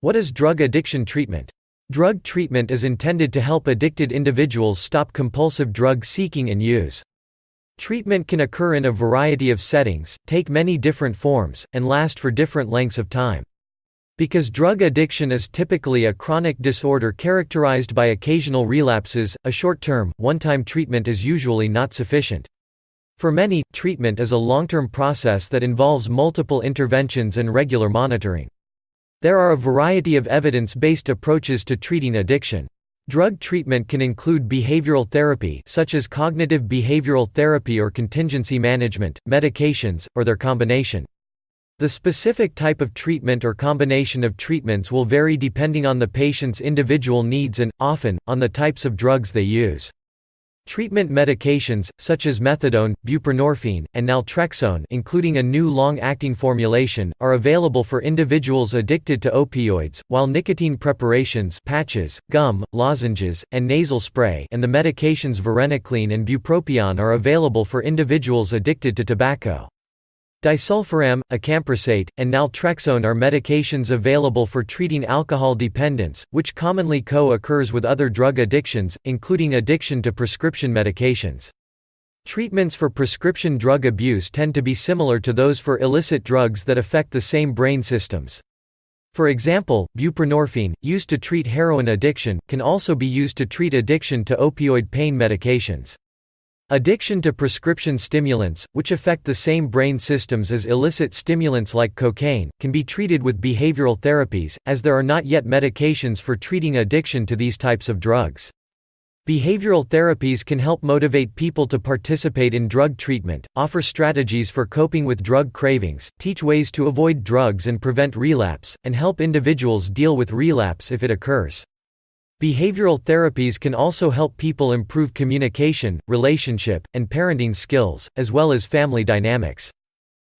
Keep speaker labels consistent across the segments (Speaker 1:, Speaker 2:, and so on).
Speaker 1: What is drug addiction treatment? Drug treatment is intended to help addicted individuals stop compulsive drug seeking and use. Treatment can occur in a variety of settings, take many different forms, and last for different lengths of time. Because drug addiction is typically a chronic disorder characterized by occasional relapses, a short-term, one-time treatment is usually not sufficient. For many, treatment is a long-term process that involves multiple interventions and regular monitoring. There are a variety of evidence-based approaches to treating addiction. Drug treatment can include behavioral therapy, such as cognitive behavioral therapy or contingency management, medications, or their combination. The specific type of treatment or combination of treatments will vary depending on the patient's individual needs and, often, on the types of drugs they use. Treatment medications, such as methadone, buprenorphine, and naltrexone, including a new long-acting formulation, are available for individuals addicted to opioids, while nicotine preparations, patches, gum, lozenges, and nasal spray, and the medications varenicline and bupropion are available for individuals addicted to tobacco. Disulfiram, acamprosate, and naltrexone are medications available for treating alcohol dependence, which commonly co-occurs with other drug addictions, including addiction to prescription medications. Treatments for prescription drug abuse tend to be similar to those for illicit drugs that affect the same brain systems. For example, buprenorphine, used to treat heroin addiction, can also be used to treat addiction to opioid pain medications. Addiction to prescription stimulants, which affect the same brain systems as illicit stimulants like cocaine, can be treated with behavioral therapies, as there are not yet medications for treating addiction to these types of drugs. Behavioral therapies can help motivate people to participate in drug treatment, offer strategies for coping with drug cravings, teach ways to avoid drugs and prevent relapse, and help individuals deal with relapse if it occurs. Behavioral therapies can also help people improve communication, relationship, and parenting skills, as well as family dynamics.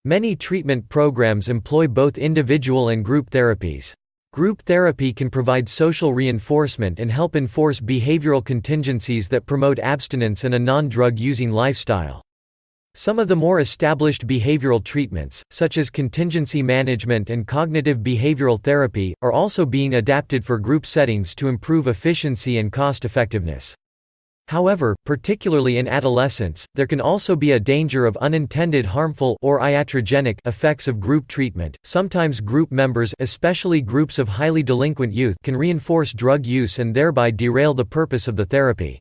Speaker 1: Many treatment programs employ both individual and group therapies. Group therapy can provide social reinforcement and help enforce behavioral contingencies that promote abstinence and a non-drug using lifestyle. Some of the more established behavioral treatments, such as contingency management and cognitive behavioral therapy, are also being adapted for group settings to improve efficiency and cost-effectiveness. However, particularly in adolescence, there can also be a danger of unintended harmful or iatrogenic effects of group treatment. Sometimes group members, especially groups of highly delinquent youth, can reinforce drug use and thereby derail the purpose of the therapy.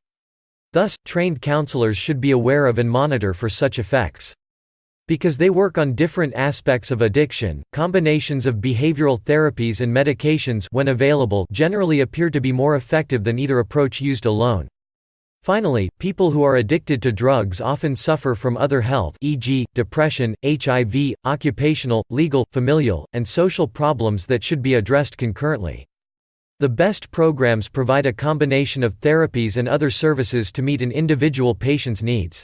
Speaker 1: Thus, trained counselors should be aware of and monitor for such effects. Because they work on different aspects of addiction, combinations of behavioral therapies and medications, when available, generally appear to be more effective than either approach used alone. Finally, people who are addicted to drugs often suffer from other health, e.g., depression, HIV, occupational, legal, familial, and social problems that should be addressed concurrently. The best programs provide a combination of therapies and other services to meet an individual patient's needs.